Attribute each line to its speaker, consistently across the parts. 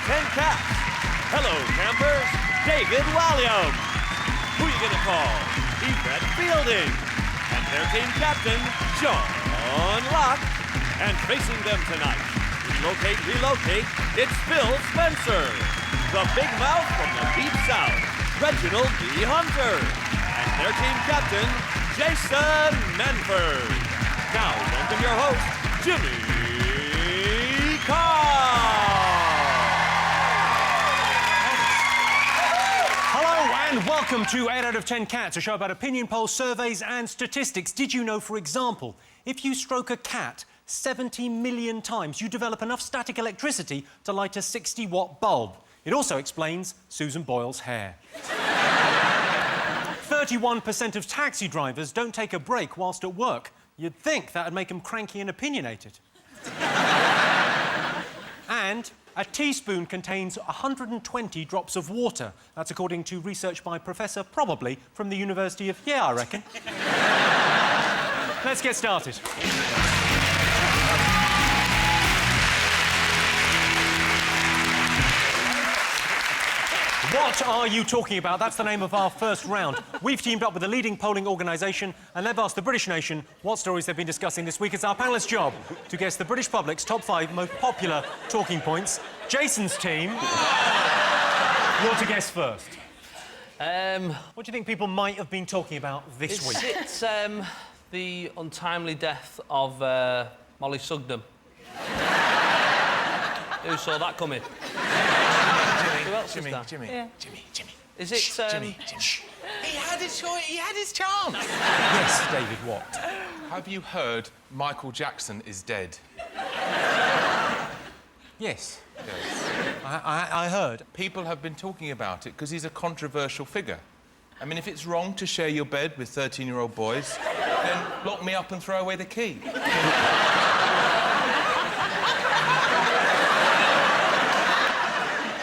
Speaker 1: 10 Cats. Hello, campers. David Walliams. Who you gonna call? Yvette Fielding. And their team captain, John Locke. And facing them tonight, relocate, it's Phil Spencer. The big mouth from the deep south, Reginald D Hunter. And their team captain, Jason Manford. Now, welcome your host, Jimmy Carr.
Speaker 2: Hello and welcome to 8 out of 10 Cats, a show about opinion polls, surveys and statistics. Did you know, for example, if you stroke a cat 70 million times, you develop enough static electricity to light a 60-watt bulb? It also explains Susan Boyle's hair. 31% of taxi drivers don't take a break whilst at work. You'd think that would make them cranky and opinionated. And a teaspoon contains 120 drops of water. That's according to research by Professor, probably, from the University of... Yeah, I reckon. Let's get started. What are you talking about? That's the name of our first round. We've teamed up with a leading polling organisation and they've asked the British nation what stories they've been discussing this week. It's our panellists' job to guess the British public's top 5 most popular talking points. Jason's team, you're to guess first. What do you think people might have been talking about this week?
Speaker 3: It's the untimely death of Molly Sugden. Who saw that coming? Who else is that?
Speaker 4: Jimmy.
Speaker 3: Is it,
Speaker 4: Jimmy. He had his chance.
Speaker 2: Yes, David, what?
Speaker 4: Have you heard Michael Jackson is dead?
Speaker 2: Yes.
Speaker 4: Yes.
Speaker 2: I heard.
Speaker 4: People have been talking about it because he's a controversial figure. I mean, if it's wrong to share your bed with 13-year-old boys, then lock me up and throw away the key.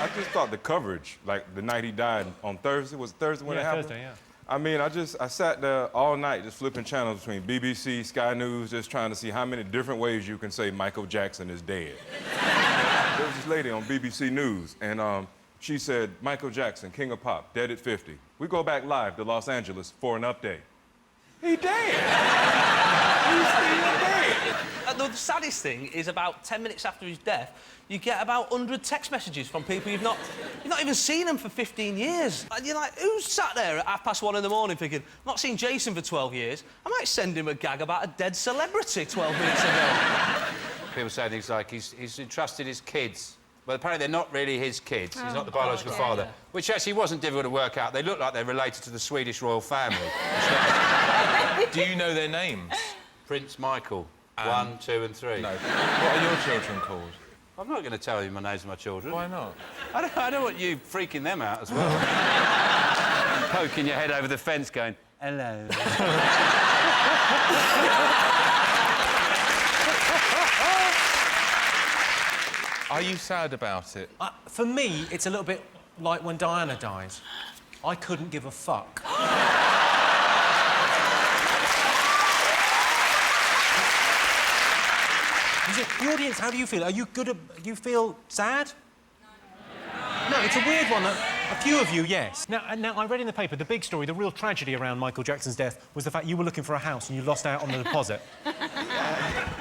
Speaker 5: I just thought the coverage, like the night he died on Thursday, was it Thursday when it happened?
Speaker 2: Thursday, yeah.
Speaker 5: I mean, I sat there all night just flipping channels between BBC, Sky News, just trying to see how many different ways you can say Michael Jackson is dead. There was this lady on BBC News, and she said, Michael Jackson, King of Pop, dead at 50. We go back live to Los Angeles for an update. He dead! He's still dead!
Speaker 3: The saddest thing is about 10 minutes after his death, you get about 100 text messages from people you've not even seen them for 15 years. And you're like, who's sat there at 1:30 in the morning thinking, I've not seen Jason for 12 years, I might send him a gag about a dead celebrity 12 minutes ago.
Speaker 6: People say things like he's entrusted his kids. Well, apparently they're not really his kids. He's not the biological father. Yeah. Which actually wasn't difficult to work out. They look like they're related to the Swedish royal family.
Speaker 4: Do you know their names?
Speaker 6: Prince Michael, 1, 2 and 3.
Speaker 4: No. What are your children called?
Speaker 6: I'm not going to tell you my names of my children.
Speaker 4: Why not?
Speaker 6: I don't want you freaking them out as well. Poking your head over the fence going, hello.
Speaker 4: Are you sad about it?
Speaker 2: For me, it's a little bit like when Diana died. I couldn't give a fuck. The audience, how do you feel? Are you good at... Do you feel sad? No, it's a weird one. A few of you, yes. Now, I read in the paper, the big story, the real tragedy around Michael Jackson's death was the fact you were looking for a house and you lost out on the deposit.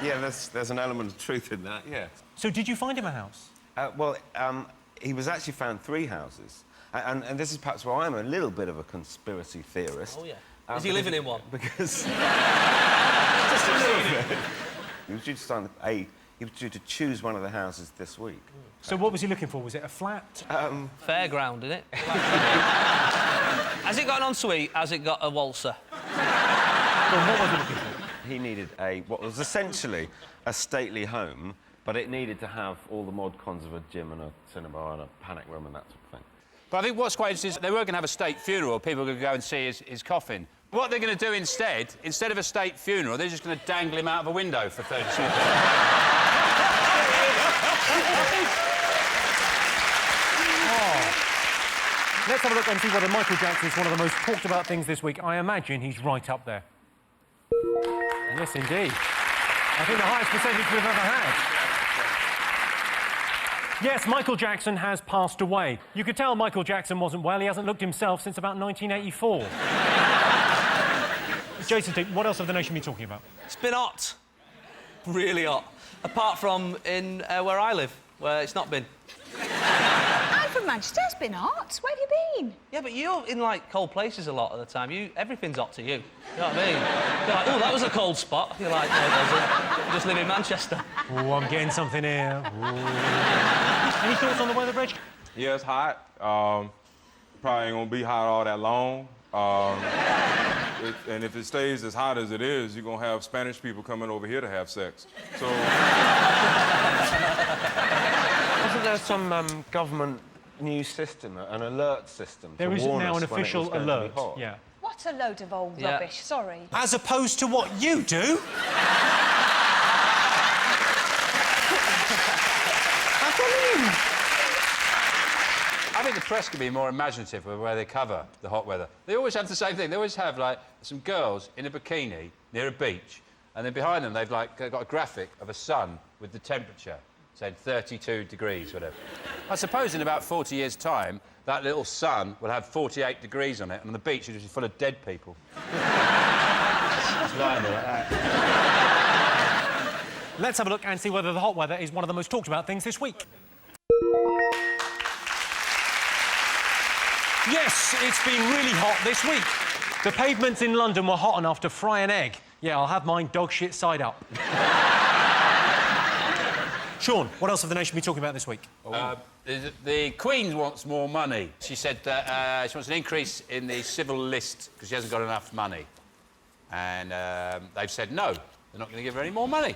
Speaker 7: Yeah, there's an element of truth in that, yeah.
Speaker 2: So did you find him a house?
Speaker 7: He was actually found 3 houses. And this is perhaps why I'm a little bit of a conspiracy theorist.
Speaker 3: Oh, yeah. Is he living in one?
Speaker 7: Because... just a little bit. He was due to sign he was due to choose one of the houses this week.
Speaker 2: So what was he looking for? Was it a flat?
Speaker 3: Fairground, isn't it? Has it got an ensuite? Has it got a waltzer?
Speaker 2: Well, what was he looking for?
Speaker 7: He needed what was essentially a stately home, but it needed to have all the mod cons of a gym and a cinema and a panic room and that sort of thing.
Speaker 6: But I think what's quite interesting is they were going to have a state funeral. People were going to go and see his coffin. What they're going to do instead of a state funeral, they're just going to dangle him out of a window for 30 seconds.
Speaker 2: Let's have a look and see whether Michael Jackson is one of the most talked about things this week. I imagine he's right up there. Yes, indeed. I think the highest percentage we've ever had. Yes, Michael Jackson has passed away. You could tell Michael Jackson wasn't well. He hasn't looked himself since about 1984. Jason, what else have the nation been talking about?
Speaker 3: It's been hot. Really hot. Apart from in where I live, where it's not been.
Speaker 8: I'm from Manchester. It's been hot. Where have you been?
Speaker 3: Yeah, but you're in, like, cold places a lot of the time. Everything's hot to you. You know what I mean? You're like, oh, that was a cold spot. You're like, no, it doesn't. You just live in Manchester.
Speaker 2: Oh, I'm getting something here. Any thoughts on the weather, Reg?
Speaker 5: Yeah, it's hot. Probably ain't gonna be hot all that long. And if it stays as hot as it is, you're gonna have Spanish people coming over here to have sex. So.
Speaker 7: Isn't there some government new system, an alert system?
Speaker 2: There is now an official alert. Yeah.
Speaker 8: What a load of old rubbish. Sorry.
Speaker 2: As opposed to what you do.
Speaker 6: I think the press could be more imaginative with where they cover the hot weather. They always have the same thing. They always have, like, some girls in a bikini near a beach, and then behind them they've got a graphic of a sun with the temperature, saying 32 degrees, whatever. I suppose in about 40 years' time, that little sun will have 48 degrees on it, and on the beach it'll be full of dead people. Just lying there like that.
Speaker 2: Let's have a look and see whether the hot weather is one of the most talked about things this week. Yes, it's been really hot this week. The pavements in London were hot enough to fry an egg. Yeah, I'll have mine dog shit side up. Sean, what else have the nation been talking about this week?
Speaker 6: The Queen wants more money. She said that she wants an increase in the civil list because she hasn't got enough money. And they've said no, they're not going to give her any more money.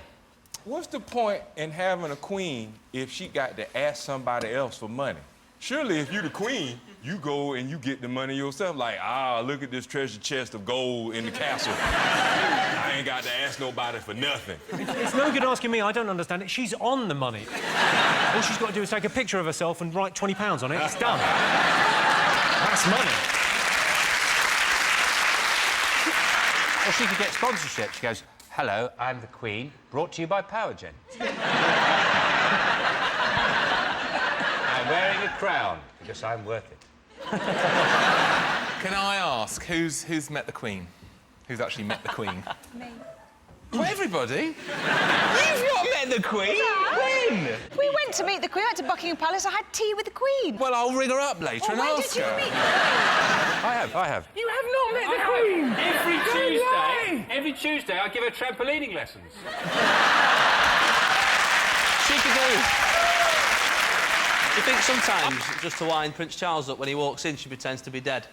Speaker 5: What's the point in having a queen if she got to ask somebody else for money? Surely, if you're the queen, you go and you get the money yourself. Like, look at this treasure chest of gold in the castle. I ain't got to ask nobody for nothing.
Speaker 2: It's no good asking me. I don't understand it. She's on the money. All she's got to do is take a picture of herself and write £20 on it. It's done. That's money.
Speaker 6: Or she could get sponsorship. She goes, hello, I'm the Queen, brought to you by Powergen. I'm wearing a crown because I'm worth it.
Speaker 4: Can I ask, who's met the Queen? Who's actually met the Queen?
Speaker 8: Me.
Speaker 4: Well, everybody.
Speaker 3: You've not met the Queen? When?
Speaker 8: We went to meet the Queen. I went to Buckingham Palace. I had tea with the Queen.
Speaker 4: Well, I'll ring her up later and
Speaker 8: When
Speaker 4: ask
Speaker 8: did you
Speaker 4: her.
Speaker 8: meet the Queen?
Speaker 6: I have.
Speaker 9: You have not met the Queen!
Speaker 6: Every Tuesday I give her trampolining lessons.
Speaker 3: She could do. You think sometimes, just to wind Prince Charles up, when he walks in, she pretends to be dead?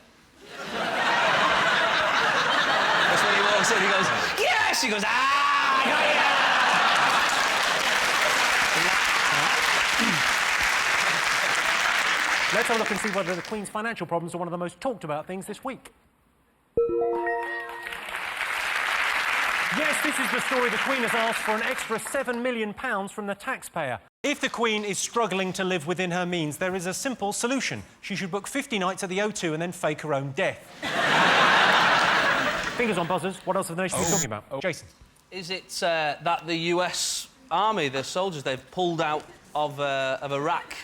Speaker 3: That's when he walks in, he goes, yes! She goes,
Speaker 2: Let's have a look and see whether the Queen's financial problems are one of the most talked about things this week. Yes, this is the story. The Queen has asked for an extra £7 million from the taxpayer. If the Queen is struggling to live within her means, there is a simple solution. She should book 50 nights at the O2 and then fake her own death. Fingers on buzzers. What else have the nation been talking about? Jason.
Speaker 3: Is it that the US Army, the soldiers, they've pulled out of Iraq?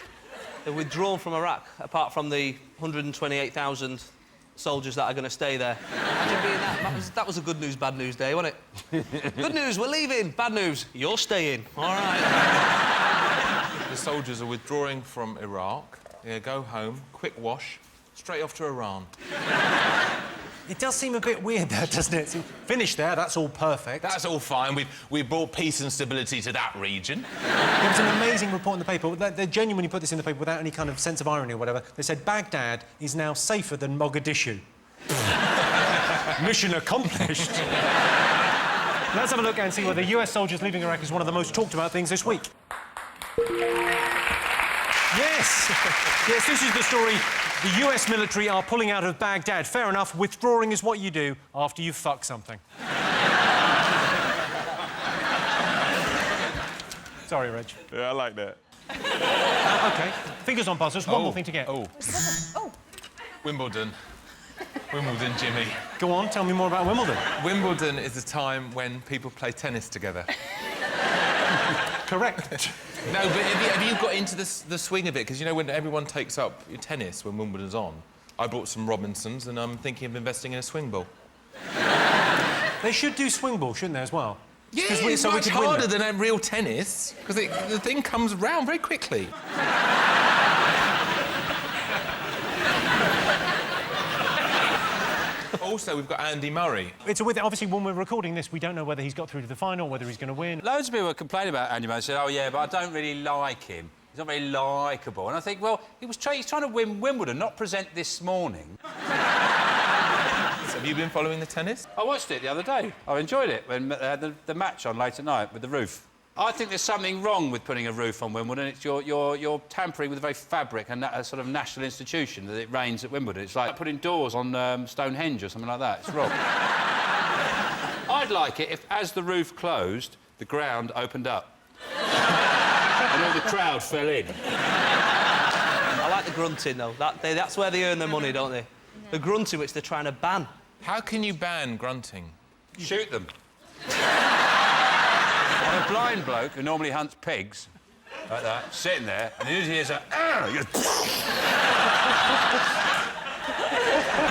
Speaker 3: They've withdrawn from Iraq, apart from the 128,000 soldiers that are going to stay there. Imagine being that. That was a good news, bad news day, wasn't it? Good news, we're leaving. Bad news, you're staying. All right.
Speaker 4: The soldiers are withdrawing from Iraq. Yeah, go home, quick wash, straight off to Iran.
Speaker 2: It does seem a bit weird, though, doesn't it? Finish there, that's all perfect.
Speaker 4: That's all fine. We've brought peace and stability to that region.
Speaker 2: There was an amazing report in the paper. They genuinely put this in the paper without any kind of sense of irony or whatever. They said Baghdad is now safer than Mogadishu. Mission accomplished. Let's have a look and see whether US soldiers leaving Iraq is one of the most talked about things this week. Yes! Yes, this is the story. The US military are pulling out of Baghdad. Fair enough, withdrawing is what you do after you fuck something. Sorry, Reg.
Speaker 5: Yeah, I like that.
Speaker 2: OK, fingers on buzzers. One more thing to get.
Speaker 8: Oh.
Speaker 4: Wimbledon. Wimbledon, Jimmy.
Speaker 2: Go on, tell me more about Wimbledon.
Speaker 4: Wimbledon is a time when people play tennis together.
Speaker 2: Correct.
Speaker 4: No, but have you got into the swing of it? Because, you know, when everyone takes up tennis when Wimbledon's on, I bought some Robinsons and I'm thinking of investing in a swing ball.
Speaker 2: They should do swing ball, shouldn't they, as well?
Speaker 4: Yeah, it's much harder than real tennis, because the thing comes round very quickly. Also, we've got Andy Murray.
Speaker 2: It's a weird... Obviously, when we're recording this, we don't know whether he's got through to the final, whether he's going to win.
Speaker 6: Loads of people were complaining about Andy Murray, said, oh, yeah, but I don't really like him. He's not very likeable. And I think, well, he's trying to win Wimbledon, not present this morning.
Speaker 4: Have you been following the tennis?
Speaker 6: I watched it the other day. I enjoyed it when they had the match on late at night with the roof. I think there's something wrong with putting a roof on Wimbledon. It's you're tampering with the very fabric and a sort of national institution that it rains at Wimbledon. It's like putting doors on Stonehenge or something like that. It's wrong. I'd like it if, as the roof closed, the ground opened up. And all the crowd fell in.
Speaker 3: I like the grunting, though. That's where they earn their money, don't they? The grunting, which they're trying to ban.
Speaker 4: How can you ban grunting?
Speaker 6: Shoot them. I'm a blind bloke who normally hunts pigs, like that, sitting there, and he hears a...
Speaker 2: To be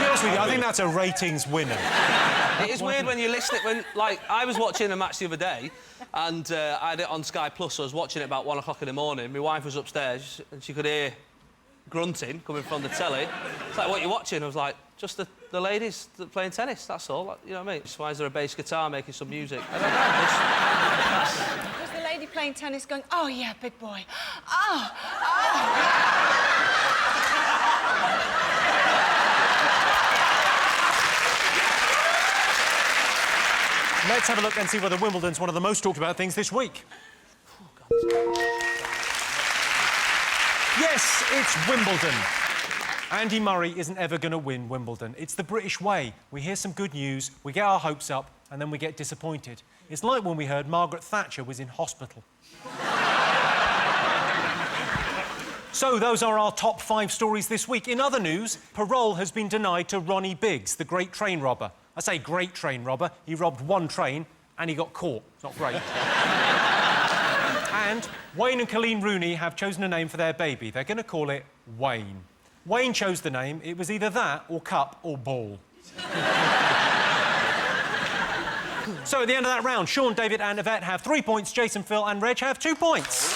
Speaker 2: honest with you, I think that's a ratings winner.
Speaker 3: It is weird when you listen... Like, I was watching a match the other day, and I had it on Sky Plus, so I was watching it about 1 o'clock in the morning. My wife was upstairs, and she could hear grunting coming from the telly. It's like, what are you watching? I was like, just the ladies playing tennis, that's all. Like, you know what I mean? So why is there a bass guitar making some music? I don't know.
Speaker 8: Was the lady playing tennis going, oh, yeah, big boy. Oh, oh.
Speaker 2: Let's have a look and see whether Wimbledon's one of the most talked about things this week. Yes, it's Wimbledon. Andy Murray isn't ever going to win Wimbledon. It's the British way. We hear some good news, we get our hopes up, and then we get disappointed. It's like when we heard Margaret Thatcher was in hospital. So those are our top 5 stories this week. In other news, parole has been denied to Ronnie Biggs, the great train robber. I say great train robber. He robbed one train and he got caught. It's not great. And Wayne and Colleen Rooney have chosen a name for their baby. They're going to call it Wayne. Wayne chose the name. It was either that or cup or ball. So at the end of that round, Sean, David and Yvette have 3 points. Jason, Phil and Reg have 2 points.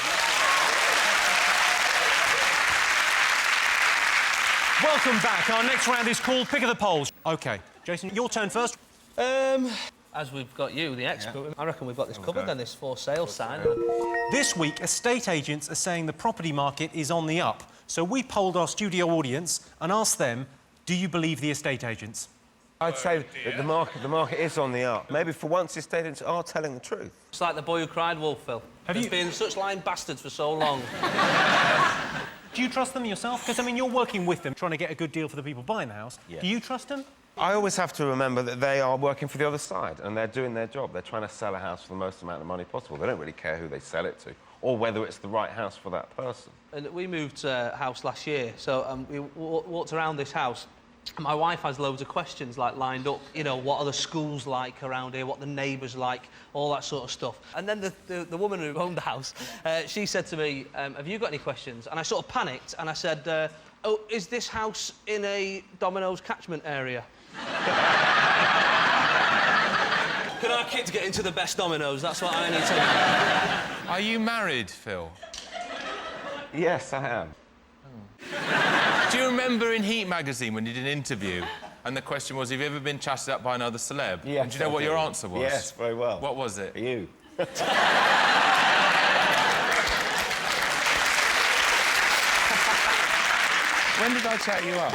Speaker 2: Welcome back. Our next round is called Pick of the Polls. OK, Jason, your turn first.
Speaker 3: As we've got you, the expert, I reckon we've got this covered then, this for sale sign.
Speaker 2: This week, estate agents are saying the property market is on the up. So we polled our studio audience and asked them, do you believe the estate agents?
Speaker 7: I'd say that the market is on the up. Maybe for once, the estate agents are telling the truth.
Speaker 3: It's like the boy who cried wolf, Phil. Have been such lying bastards for so long.
Speaker 2: Do you trust them yourself? Because, I mean, you're working with them, trying to get a good deal for the people buying the house.
Speaker 7: Yeah.
Speaker 2: Do you trust them?
Speaker 7: I always have to remember that they are working for the other side and they're doing their job. They're trying to sell a house for the most amount of money possible. They don't really care who they sell it to or whether it's the right house for that person.
Speaker 3: And we moved house last year, so we walked around this house. My wife has loads of questions, like, lined up. You know, what are the schools like around here, what the neighbours like, all that sort of stuff. And then the woman who owned the house, she said to me, have you got any questions? And I sort of panicked, and I said, oh, is this house in a Domino's catchment area? Can our kids get into the best Domino's? That's what I need to know.
Speaker 4: Are you married, Phil?
Speaker 7: Yes, I am.
Speaker 4: Do you remember in Heat magazine when you did an interview and the question was, have you ever been chatted up by another celeb?
Speaker 7: Yes.
Speaker 4: And do you know what your answer was?
Speaker 7: Yes, very well.
Speaker 4: What was it?
Speaker 7: You.
Speaker 4: When did I chat you up?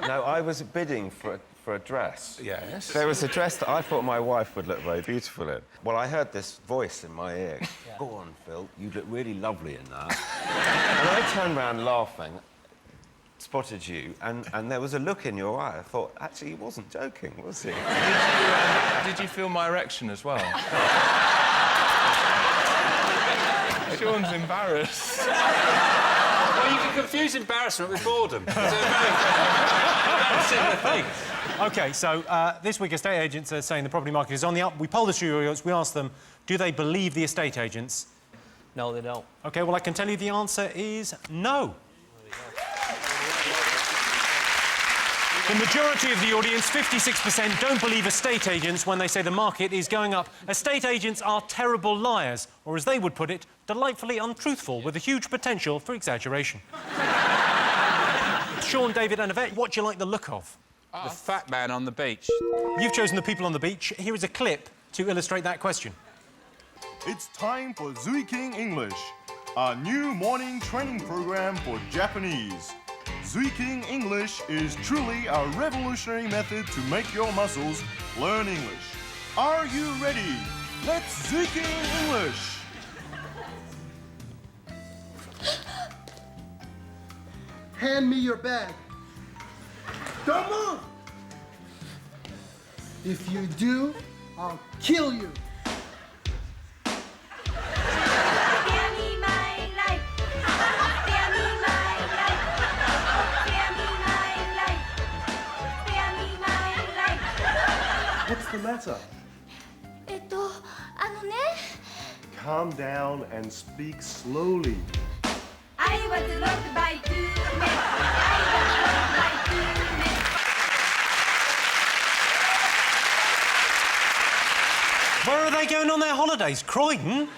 Speaker 7: No, I was bidding for a dress.
Speaker 4: Yes.
Speaker 7: There was a dress that I thought my wife would look very beautiful in. Well, I heard this voice in my ear. Yeah. Go on, Phil, you look really lovely in that. And I turned round laughing, spotted you, and there was a look in your eye. I thought, actually, he wasn't joking, was he?
Speaker 4: Did you feel my erection as well? Sean's embarrassed.
Speaker 6: Well, you can confuse embarrassment with boredom. It's a very similar thing.
Speaker 2: OK, so this week, estate agents are saying the property market is on the up. We polled the studio audience, we asked them, do they believe the estate agents?
Speaker 3: No, they don't.
Speaker 2: OK, well, I can tell you the answer is no. The majority of the audience, 56%, don't believe estate agents when they say the market is going up. Estate agents are terrible liars, or as they would put it, delightfully untruthful with a huge potential for exaggeration. Sean, David and Yvette, what do you like the look of?
Speaker 6: The fat man on the beach.
Speaker 2: You've chosen the people on the beach. Here is a clip to illustrate that question.
Speaker 9: It's time for Zui King English, a new morning training program for Japanese. Zui King English is truly a revolutionary method to make your muscles learn English. Are you ready? Let's Zui King English!
Speaker 10: Hand me your bag. Don't move! If you do, I'll kill you.
Speaker 9: What's the matter? Calm down and speak slowly.
Speaker 8: I was loved by 2 men. I was loved by 2 men.
Speaker 2: Where are they going on their holidays? Croydon?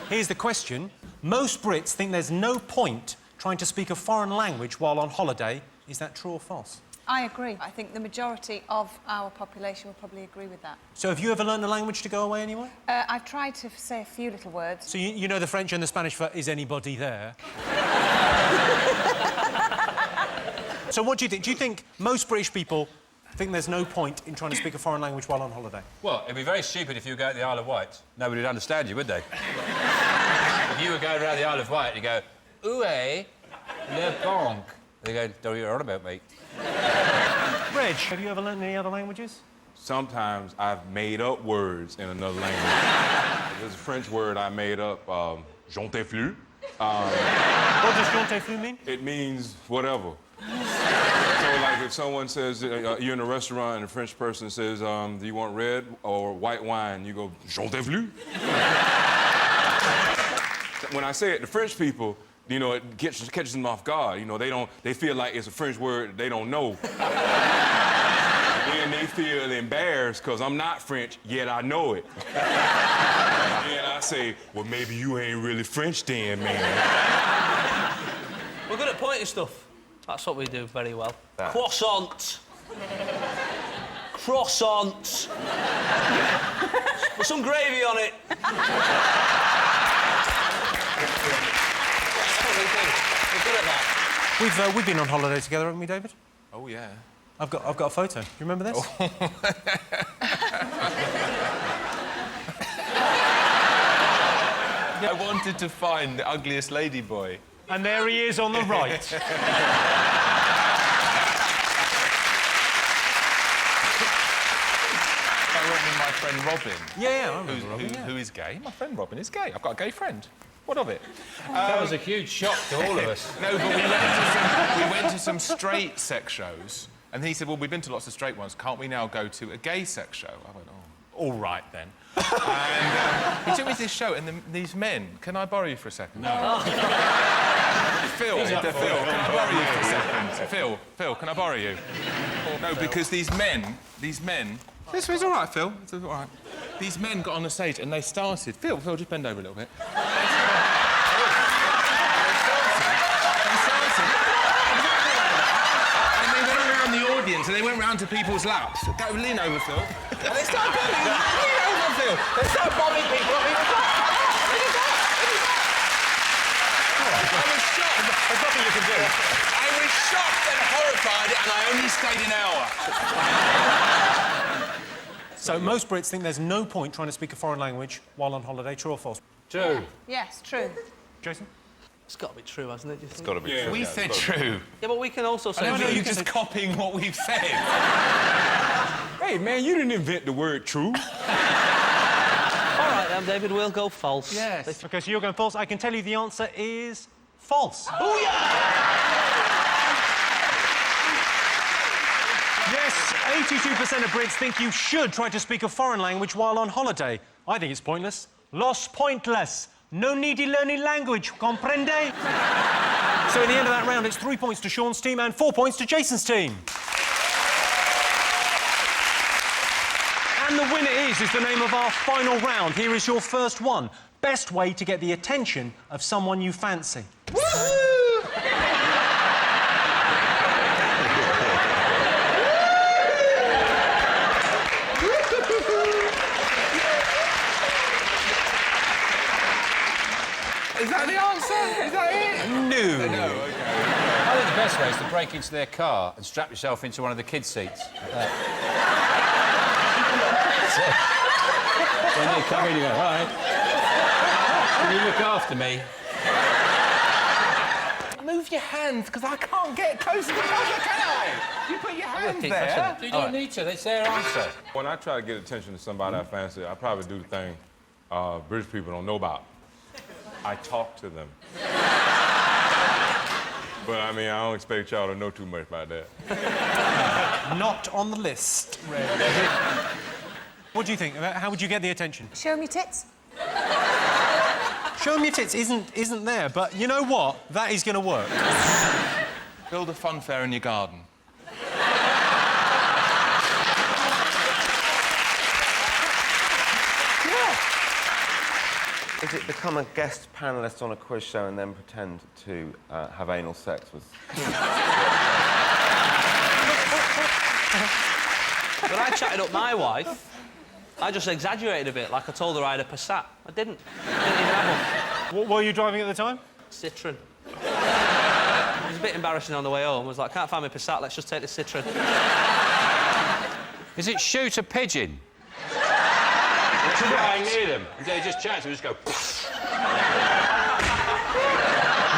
Speaker 2: Here's the question. Most Brits think there's no point trying to speak a foreign language while on holiday. Is that true or false?
Speaker 8: I agree. I think the majority of our population will probably agree with that.
Speaker 2: So have you ever learned a language to go away anywhere?
Speaker 8: I've tried to say a few little words.
Speaker 2: So you know the French and the Spanish for is anybody there? So what do you think? Do you think most British people think there's no point in trying to speak a foreign language while on holiday?
Speaker 6: Well, it'd be very stupid if you go to the Isle of Wight. Nobody would understand you, would they? If you were going around the Isle of Wight, you go, "Où est le banque?" They go, "Don't you on about, mate?"
Speaker 2: Reg, have you ever learned any other languages?
Speaker 5: Sometimes I've made up words in another language. There's a French word I made up, j'en t'ai flou.
Speaker 2: What does j'en t'ai flou mean?
Speaker 5: It means whatever. So, like, if someone says, you're in a restaurant and a French person says, do you want red or white wine? You go, j'en t'ai flou. When I say it to French people, you know, it catches them off guard. You know, they feel like it's a French word they don't know. And they feel embarrassed because I'm not French, yet I know it. And I say, well, maybe you ain't really French then, man.
Speaker 3: We're good at pointing stuff. That's what we do very well. Croissant. Croissant. With some gravy on it. We're good at that.
Speaker 2: We've been on holiday together, haven't we, David?
Speaker 4: Oh, yeah.
Speaker 2: I've got a photo. Do you remember this?
Speaker 4: I wanted to find the ugliest lady boy.
Speaker 2: And there he is on the right.
Speaker 4: I went with my friend Robin.
Speaker 2: Yeah, I remember Robin,
Speaker 4: Who is gay. My friend Robin is gay. I've got a gay friend. What of it?
Speaker 6: That was a huge shock to all of us.
Speaker 4: No, but we went to some straight sex shows, and he said, well, we've been to lots of straight ones. Can't we now go to a gay sex show? I went, oh, all right, then. And he took me to this show, and these men... Can I borrow you for a second? No. Phil, can I borrow you for a second? Phil, can I borrow you? No, because these men... This was all right, Phil. It's all right. These men got on the stage and they started... Phil, just bend over a little bit. They started. And they went around the audience and they went round to people's laps. Go, lean over, Phil. And they started bombing. Lean over, Phil. They started bombing people. I was shocked.
Speaker 2: There's nothing you can do.
Speaker 4: I was shocked and horrified, and I only stayed an hour.
Speaker 2: So most Brits think there's no point trying to speak a foreign language while on holiday. True or false?
Speaker 6: True.
Speaker 8: Yes, true.
Speaker 2: Jason?
Speaker 3: It's got to be true, hasn't it? Do you think?
Speaker 7: It's got to be true.
Speaker 4: We said true.
Speaker 3: Yeah, but we can also say...
Speaker 4: No, you're just copying what we've said.
Speaker 5: Hey, man, you didn't invent the word true.
Speaker 3: All right, then, David, we'll go false.
Speaker 2: Yes. OK, so you're going false. I can tell you the answer is false.
Speaker 3: Oh, yeah!
Speaker 2: Yes, 82% of Brits think you should try to speak a foreign language while on holiday. I think it's pointless. Los pointless. No needy learning language, comprende? So in the end of that round, it's 3 points to Sean's team and 4 points to Jason's team. And the winner is the name of our final round. Here is your first one. Best way to get the attention of someone you fancy.
Speaker 4: Is that the answer? Is that it?
Speaker 2: No.
Speaker 4: No, OK.
Speaker 6: I think the best way is to break into their car and strap yourself into one of the kids' seats. When they come in, you go, "Hi, can you look after me?"
Speaker 4: Move your hands, because I can't get close to the buzzer, can I? You put your hands there.
Speaker 6: You don't need to, that's their answer.
Speaker 5: When I try to get attention to somebody I fancy, I probably do the thing British people don't know about. I talk to them. But, I mean, I don't expect y'all to know too much about that.
Speaker 2: Not on the list, Red. What do you think? How would you get the attention?
Speaker 8: Show me tits.
Speaker 2: Show 'em your tits isn't there, but you know what? That is going to work.
Speaker 4: Build a fun fair in your garden.
Speaker 7: Is it become a guest panellist on a quiz show and then pretend to have anal sex with...
Speaker 3: When I chatted up my wife, I just exaggerated a bit, like I told her I had a Passat. I didn't. I didn't even have one.
Speaker 2: What were you driving at the time?
Speaker 3: Citroen. It was a bit embarrassing on the way home. I was like, can't find my Passat, let's just take the Citroen.
Speaker 6: Is it shoot a pigeon? Flying near them, and they just chat to them, just go...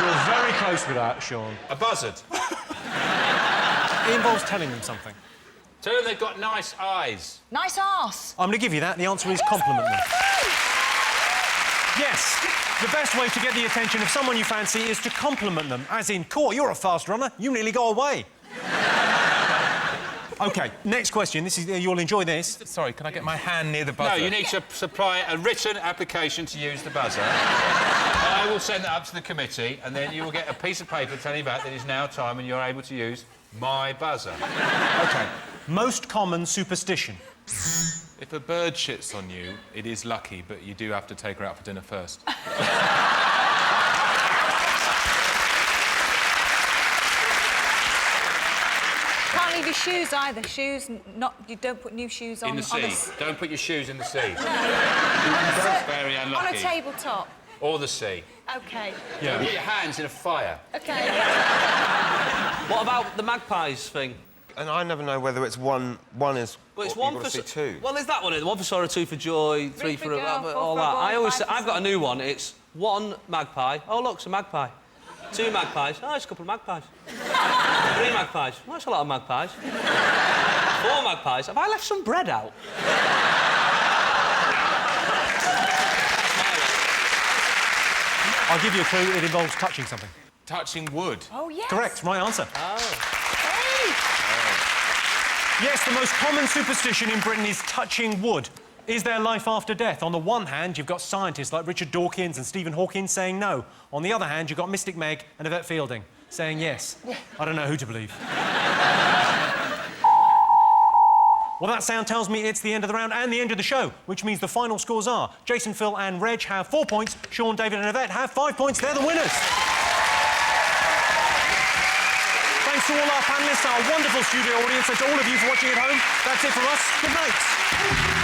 Speaker 2: You're very close with that, Sean.
Speaker 6: A buzzard.
Speaker 2: It involves telling them something.
Speaker 6: Tell them they've got nice eyes.
Speaker 8: Nice arse.
Speaker 2: I'm going to give you that. The answer is compliment them. Yes, the best way to get the attention of someone you fancy is to compliment them. As in, cool, you're a fast runner. You nearly got away. OK, next question. This is you'll enjoy this.
Speaker 4: Sorry, can I get my hand near the buzzer?
Speaker 6: No, you need to supply a written application to use the buzzer. I will send that up to the committee, and then you will get a piece of paper telling you back that it's now time and you're able to use my buzzer.
Speaker 2: OK. Most common superstition.
Speaker 4: If a bird shits on you, it is lucky, but you do have to take her out for dinner first.
Speaker 8: Can't leave your shoes either. Shoes, you don't put new shoes on.
Speaker 6: In the sea. Don't put your shoes in the sea.
Speaker 8: That's
Speaker 6: very unlucky.
Speaker 8: On a tabletop.
Speaker 6: Or the sea.
Speaker 8: OK.
Speaker 2: Yeah.
Speaker 6: Put your hands in a fire.
Speaker 8: OK.
Speaker 3: What about the magpies thing?
Speaker 7: And I never know whether it's one is...
Speaker 3: Well, it's
Speaker 7: you've
Speaker 3: one
Speaker 7: got
Speaker 3: for...
Speaker 7: to say two.
Speaker 3: Well, there's that one. One for sorrow, two for joy, three for... all that. I always say... I've got a new one. It's one magpie. Oh, look, it's a magpie. Two magpies. Oh, it's a couple of magpies. Three magpies. Oh, it's a lot of magpies. Four magpies. Have I left some bread out?
Speaker 2: I'll give you a clue. It involves touching something.
Speaker 4: Touching wood.
Speaker 8: Oh, yes.
Speaker 2: Correct. Right answer.
Speaker 3: Oh.
Speaker 2: Yes, the most common superstition in Britain is touching wood. Is there life after death? On the one hand, you've got scientists like Richard Dawkins and Stephen Hawking saying no. On the other hand, you've got Mystic Meg and Yvette Fielding saying yes. I don't know who to believe. Well, that sound tells me it's the end of the round and the end of the show, which means the final scores are Jason, Phil and Reg have 4 points, Sean, David and Yvette have 5 points. They're the winners. Thanks to all our panellists, our wonderful studio audience, and to all of you for watching at home. That's it from us. Good night.